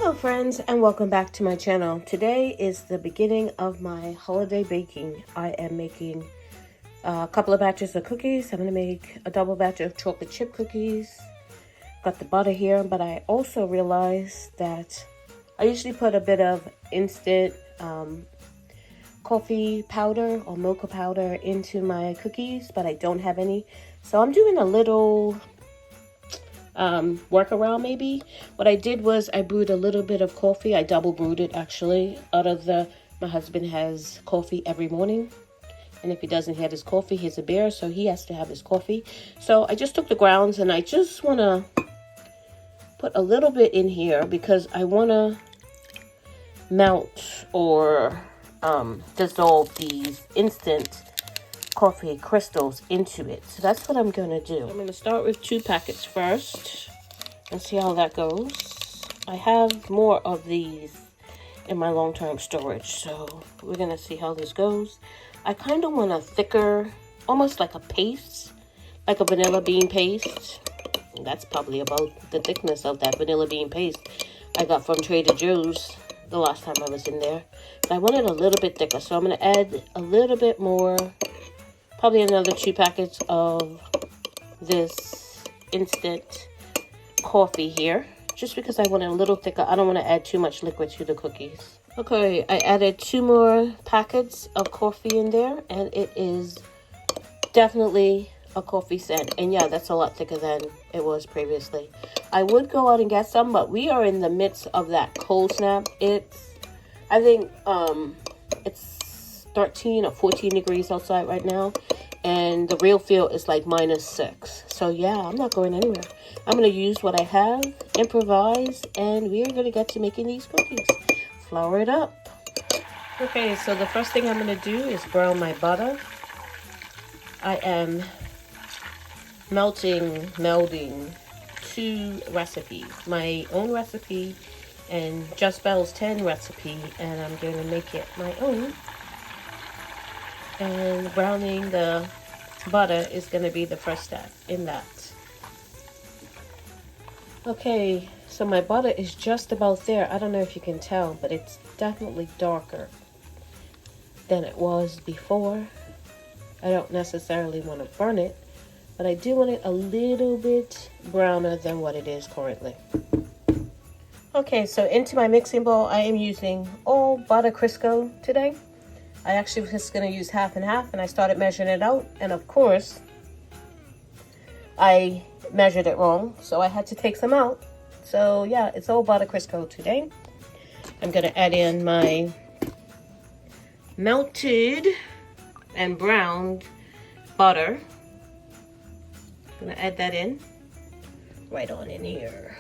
Hello friends, and welcome back to my channel. Today is the beginning of my holiday baking. I am making a couple of batches of cookies. I'm going to make a double batch of chocolate chip cookies. Got the butter here, but I also realized that I usually put a bit of instant coffee powder or mocha powder into my cookies, but I don't have any. So I'm doing a little workaround maybe. What I did was I brewed a little bit of coffee. I double brewed it actually. My husband has coffee every morning, and if he doesn't have his coffee, he's a bear, so he has to have his coffee. So I just took the grounds and I just want to put a little bit in here because I want to melt or dissolve these instant coffee crystals into it. So that's what I'm going to do. I'm going to start with 2 packets first and see how that goes. I have more of these in my long-term storage, so we're going to see how this goes. I kind of want a thicker, almost like a paste, like a vanilla bean paste. And that's probably about the thickness of that vanilla bean paste I got from Trader Joe's the last time I was in there. But I want it a little bit thicker, so I'm going to add a little bit more, probably another 2 packets of this instant coffee here, just because I want it a little thicker. I don't want to add too much liquid to the cookies. Okay, I added 2 more packets of coffee in there, and it is definitely a coffee scent. And yeah, that's a lot thicker than it was previously. I would go out and get some, but we are in the midst of that cold snap. I think it's 13 or 14 degrees outside right now, and the real feel is like -6. So yeah, I'm not going anywhere. I'm going to use what I have, improvise, and we are going to get to making these cookies. Flour it up. Okay, so the first thing I'm going to do is brown my butter. I am melding 2 recipes, my own recipe and Just Bell's 10 recipe, and I'm going to make it my own. And browning the butter is going to be the first step in that. Okay, so my butter is just about there. I don't know if you can tell, but it's definitely darker than it was before. I don't necessarily want to burn it, but I do want it a little bit browner than what it is currently. Okay, so into my mixing bowl, I am using all butter Crisco today. I actually was just going to use half and half, and I started measuring it out, and of course I measured it wrong, so I had to take some out. So yeah, it's all butter Crisco today. I'm going to add in my melted and browned butter. I'm going to add that in right on in here.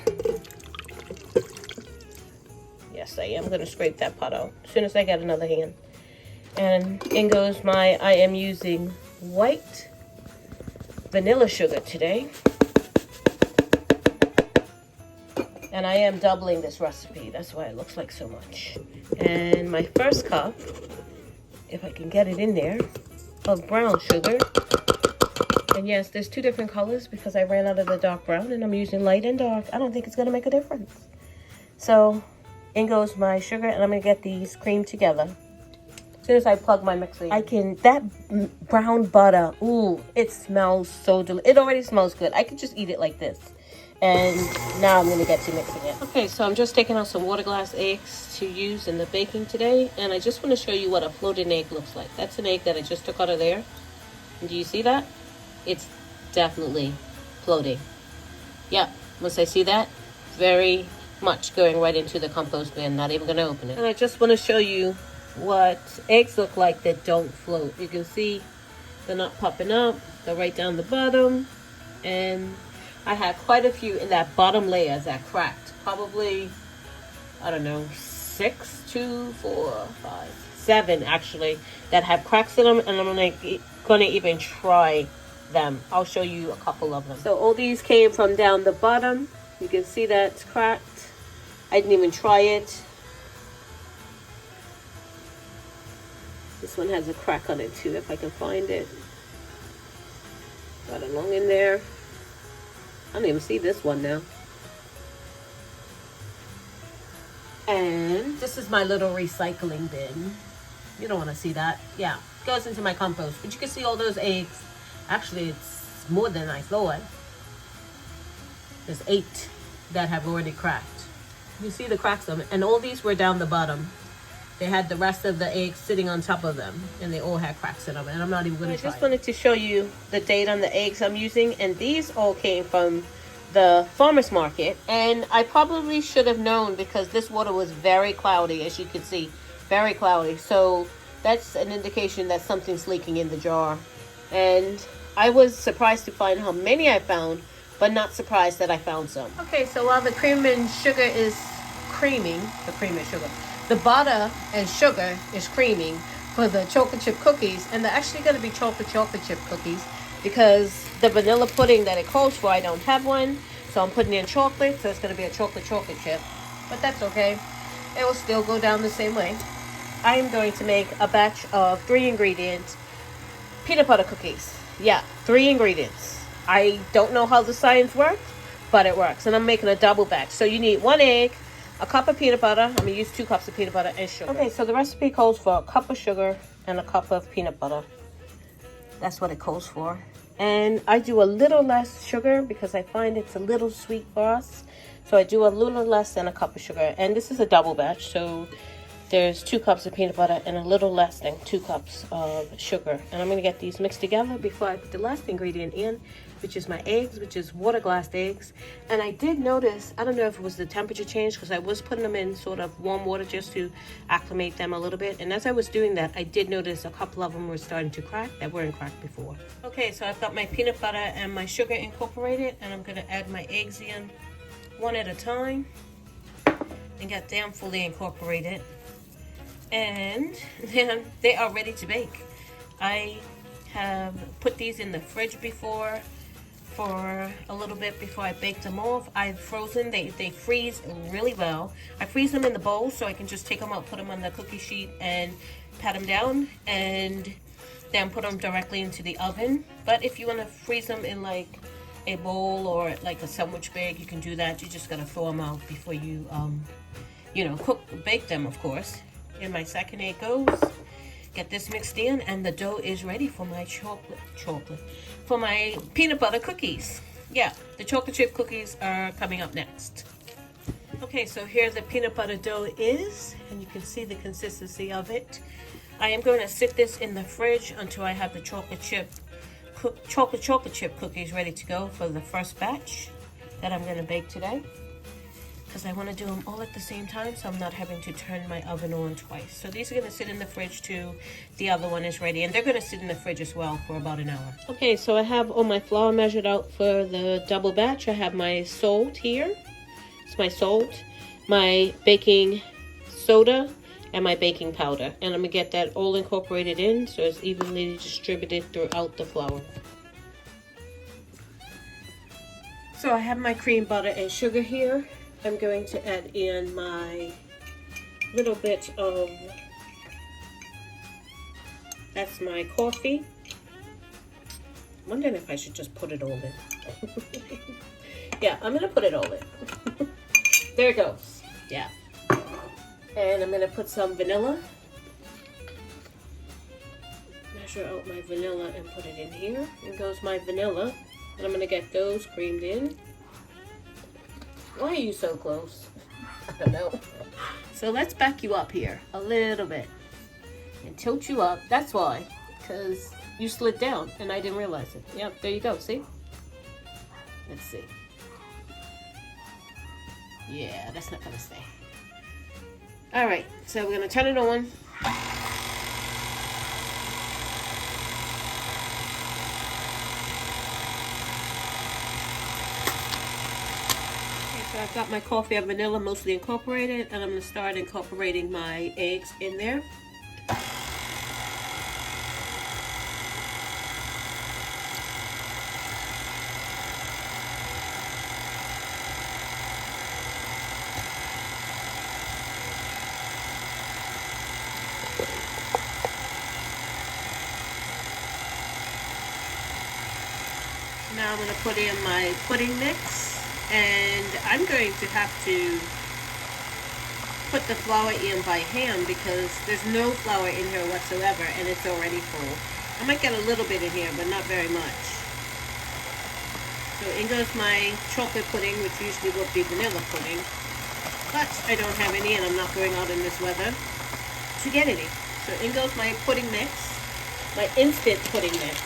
Yes, I am going to scrape that pot out as soon as I get another hand. And in goes I am using white vanilla sugar today. And I am doubling this recipe. That's why it looks like so much. And my first cup, if I can get it in there, of brown sugar. And yes, there's 2 different colors because I ran out of the dark brown and I'm using light and dark. I don't think it's going to make a difference. So in goes my sugar, and I'm going to get these creamed together. As soon as I plug my mixer, that brown butter, ooh, it smells so delicious. It already smells good. I could just eat it like this. And now I'm going to get to mixing it. Okay, so I'm just taking out some water glass eggs to use in the baking today. And I just want to show you what a floating egg looks like. That's an egg that I just took out of there. And do you see that? It's definitely floating. Yeah, once I see that, very much going right into the compost bin. Not even going to open it. And I just want to show you what eggs look like that don't float. You can see they're not popping up. They're right down the bottom. And I had quite a few in that bottom layer that cracked. Probably, I don't know, 6, 2, 4, 5, 7 actually that have cracks in them. And I'm gonna even try them. I'll show you a couple of them. So all these came from down the bottom. You can see that it's cracked. I didn't even try it. This one has a crack on it too, if I can find it. Got it long in there. I don't even see this one now. And this is my little recycling bin. You don't want to see that. Yeah, goes into my compost. But you can see all those eggs. Actually, it's more than I thought. There's 8 that have already cracked. You see the cracks of it. And all these were down the bottom. They had the rest of the eggs sitting on top of them. And they all had cracks in them. And I'm not even going to try. I just wanted to show you the date on the eggs I'm using. And these all came from the farmer's market. And I probably should have known because this water was very cloudy, as you can see. Very cloudy. So that's an indication that something's leaking in the jar. And I was surprised to find how many I found, but not surprised that I found some. Okay, so while the cream and sugar is creaming, the butter and sugar is creaming for the chocolate chip cookies, and they're actually going to be chocolate chip cookies because the vanilla pudding that it calls for, I don't have one, so I'm putting in chocolate, so it's going to be a chocolate chip, but that's okay. It will still go down the same way. I am going to make a batch of 3 ingredients peanut butter cookies. Yeah, 3 ingredients. I don't know how the science works, but it works. And I'm making a double batch. So you need 1 egg, a cup of peanut butter. I'm going to use 2 cups of peanut butter and sugar. Okay, so the recipe calls for a cup of sugar and a cup of peanut butter. That's what it calls for. And I do a little less sugar because I find it's a little sweet for us. So I do a little less than a cup of sugar. And this is a double batch, so there's 2 cups of peanut butter and a little less than 2 cups of sugar. And I'm going to get these mixed together before I put the last ingredient in, which is my eggs, which is water glassed eggs. And I did notice, I don't know if it was the temperature change, because I was putting them in sort of warm water just to acclimate them a little bit. And as I was doing that, I did notice a couple of them were starting to crack that weren't cracked before. Okay, so I've got my peanut butter and my sugar incorporated, and I'm going to add my eggs in one at a time and get them fully incorporated. And then they are ready to bake. I have put these in the fridge before for a little bit before I bake them off. I've frozen, they freeze really well. I freeze them in the bowl so I can just take them out, put them on the cookie sheet and pat them down and then put them directly into the oven. But if you want to freeze them in like a bowl or like a sandwich bag, you can do that. You just gotta throw them out before you bake them, of course. And my second egg goes. Get this mixed in, and the dough is ready for my for my peanut butter cookies. Yeah, the chocolate chip cookies are coming up next. Okay, so here the peanut butter dough is, and you can see the consistency of it. I am going to sit this in the fridge until I have the chocolate chip cookies ready to go for the first batch that I'm going to bake today. Because I want to do them all at the same time, so I'm not having to turn my oven on twice. So these are going to sit in the fridge too. The other one is ready, and they're going to sit in the fridge as well for about an hour. Okay, so I have all my flour measured out for the double batch. I have my salt here. It's my salt, my baking soda, and my baking powder. And I'm going to get that all incorporated in so it's evenly distributed throughout the flour. So I have my cream butter and sugar here. I'm going to add in my little bit of, that's my coffee. I'm wondering if I should just put it all in. Yeah, I'm going to put it all in. There it goes. Yeah. And I'm going to put some vanilla. Measure out my vanilla and put it in here. And goes my vanilla. And I'm going to get those creamed in. Why are you so close? I don't know. So let's back you up here a little bit and tilt you up. That's why, because you slid down and I didn't realize it. Yep, there you go. See? Let's see. Yeah, that's not gonna stay. All right, so we're gonna turn it on. So I've got my coffee and vanilla mostly incorporated, and I'm going to start incorporating my eggs in there. Now I'm going to put in my pudding mix. And I'm going to have to put the flour in by hand because there's no flour in here whatsoever and it's already full. I might get a little bit in here, but not very much. So in goes my chocolate pudding, which usually would be vanilla pudding. But I don't have any and I'm not going out in this weather to get any. So in goes my pudding mix, my instant pudding mix.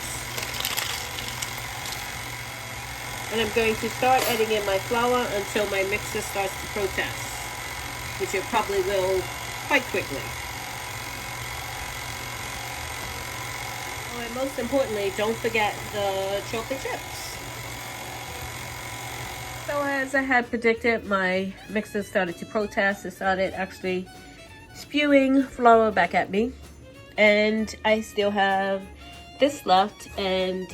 And I'm going to start adding in my flour until my mixer starts to protest, which it probably will quite quickly. Oh, and most importantly, don't forget the chocolate chips. So as I had predicted, my mixer started to protest. It started actually spewing flour back at me. And I still have this left and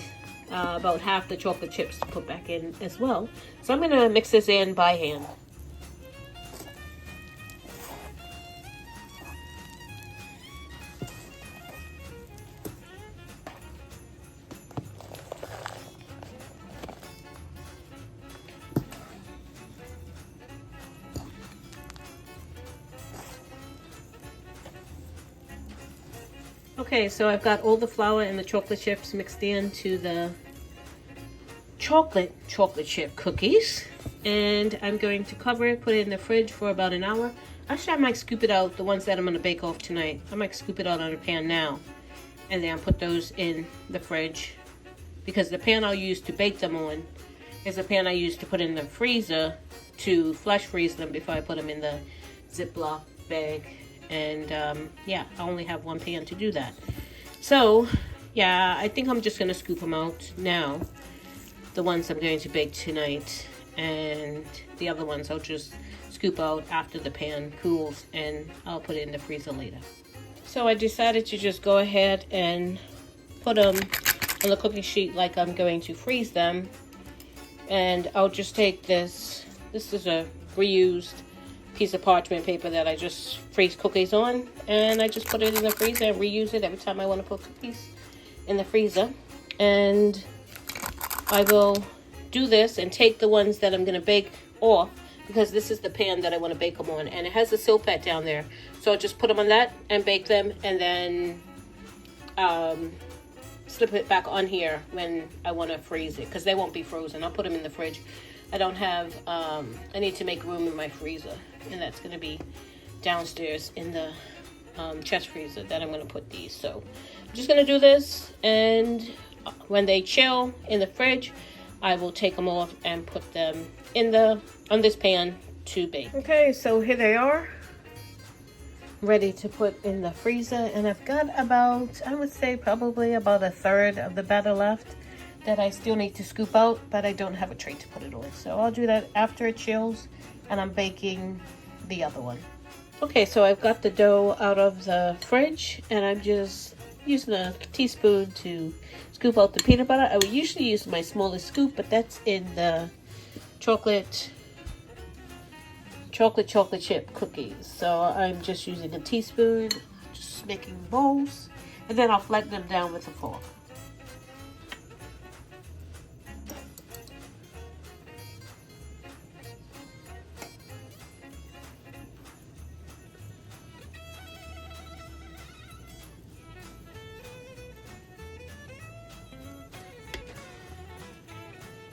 about half the chocolate chips to put back in as well. So I'm going to mix this in by hand. Okay, so I've got all the flour and the chocolate chips mixed into the chocolate chip cookies, and I'm going to cover it, put it in the fridge for about an hour. Actually, I might scoop it out, the ones that I'm going to bake off tonight. I might scoop it out on a pan now and then put those in the fridge, because the pan I'll use to bake them on is the pan I use to put in the freezer to flash freeze them before I put them in the Ziploc bag. And yeah, I only have one pan to do that. So yeah, I think I'm just going to scoop them out now. The ones I'm going to bake tonight, and the other ones I'll just scoop out after the pan cools and I'll put it in the freezer later. So I decided to just go ahead and put them on the cookie sheet like I'm going to freeze them. And I'll just take this is a reused piece of parchment paper that I just freeze cookies on, and I just put it in the freezer and reuse it every time I want to put cookies in the freezer. And I will do this and take the ones that I'm going to bake off, because this is the pan that I want to bake them on, and it has a silpat down there. So I'll just put them on that and bake them, and then slip it back on here when I want to freeze it, because they won't be frozen. I'll put them in the fridge. I don't have, I need to make room in my freezer, and that's going to be downstairs in the chest freezer that I'm going to put these. So I'm just going to do this, and when they chill in the fridge, I will take them off and put them in on this pan to bake. Okay, so here they are, ready to put in the freezer, and I've got about, I would say probably about a third of the batter left that I still need to scoop out, but I don't have a tray to put it on. So I'll do that after it chills and I'm baking the other one. Okay, so I've got the dough out of the fridge, and I'm just using a teaspoon to scoop out the peanut butter. I would usually use my smallest scoop, but that's in the chocolate chip cookies. So I'm just using a teaspoon, just making bowls, and then I'll flatten them down with a fork.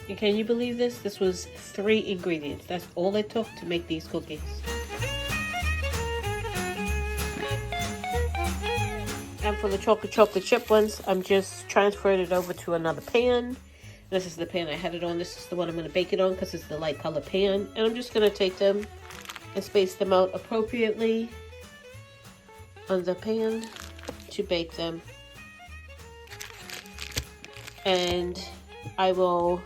And can you believe this? This was 3 ingredients. That's all it took to make these cookies. And for the chocolate chip ones, I'm just transferring it over to another pan. This is the pan I had it on. This is the one I'm going to bake it on because it's the light color pan. And I'm just going to take them and space them out appropriately on the pan to bake them. And I will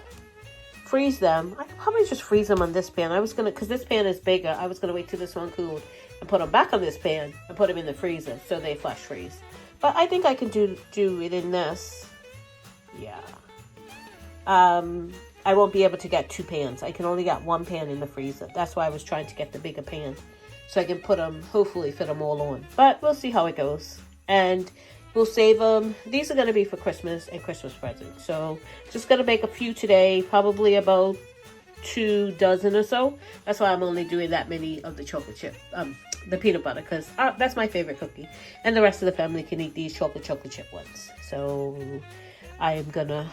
freeze them. I could probably just freeze them on this pan. I was gonna, because this pan is bigger, I was gonna wait till this one cooled and put them back on this pan and put them in the freezer so they flash freeze. But I think I can do it in this. Yeah. I won't be able to get 2 pans. I can only get 1 pan in the freezer. That's why I was trying to get the bigger pan, so I can put them, hopefully fit them all on. But we'll see how it goes. And we'll save them. These are going to be for Christmas and Christmas presents. So just going to make a few today, probably about 2 dozen or so. That's why I'm only doing that many of the chocolate chip, the peanut butter, because that's my favorite cookie. And the rest of the family can eat these chocolate chip ones. So I am gonna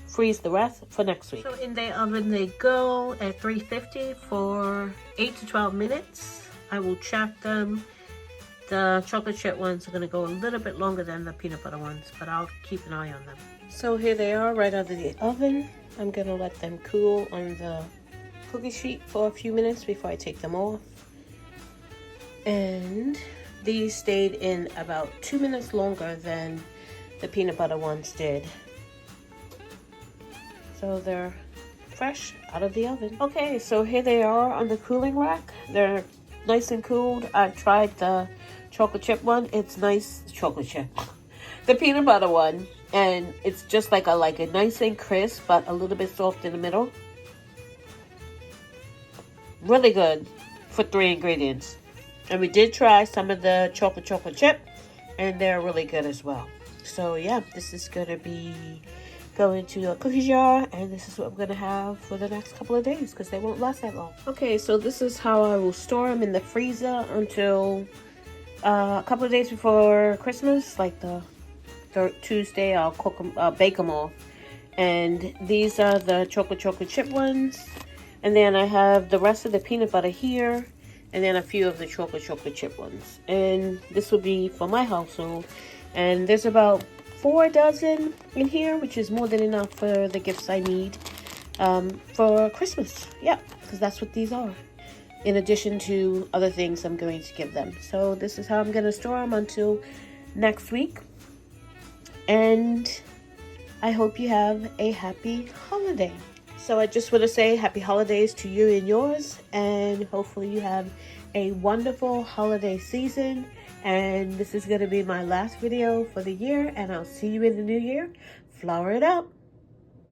freeze the rest for next week. So in the oven they go at 350 for 8 to 12 minutes. I will check them. The chocolate chip ones are gonna go a little bit longer than the peanut butter ones, but I'll keep an eye on them. So here they are right out of the oven. I'm gonna let them cool on the cookie sheet for a few minutes before I take them off. And these stayed in about 2 minutes longer than the peanut butter ones did. So they're fresh out of the oven. Okay, so here they are on the cooling rack. They're nice and cooled. I've tried the chocolate chip one. It's nice. Chocolate chip. The peanut butter one. And it's just like a nice and crisp, but a little bit soft in the middle. Really good for 3 ingredients. And we did try some of the chocolate chip, and they're really good as well. So yeah, this is gonna be going to a cookie jar, and this is what I'm gonna have for the next couple of days because they won't last that long. Okay, so this is how I will store them in the freezer until a couple of days before Christmas, like the Tuesday. I'll cook them, bake them all. And these are the chocolate chip ones. And then I have the rest of the peanut butter here. And then a few of the chocolate chip ones. And this will be for my household. And there's about 4 dozen in here, which is more than enough for the gifts I need for Christmas. Yeah, because that's what these are. In addition to other things I'm going to give them. So this is how I'm going to store them until next week. And I hope you have a happy holiday. So I just want to say happy holidays to you and yours, and hopefully you have a wonderful holiday season. And this is going to be my last video for the year, and I'll see you in the new year. Flower it up.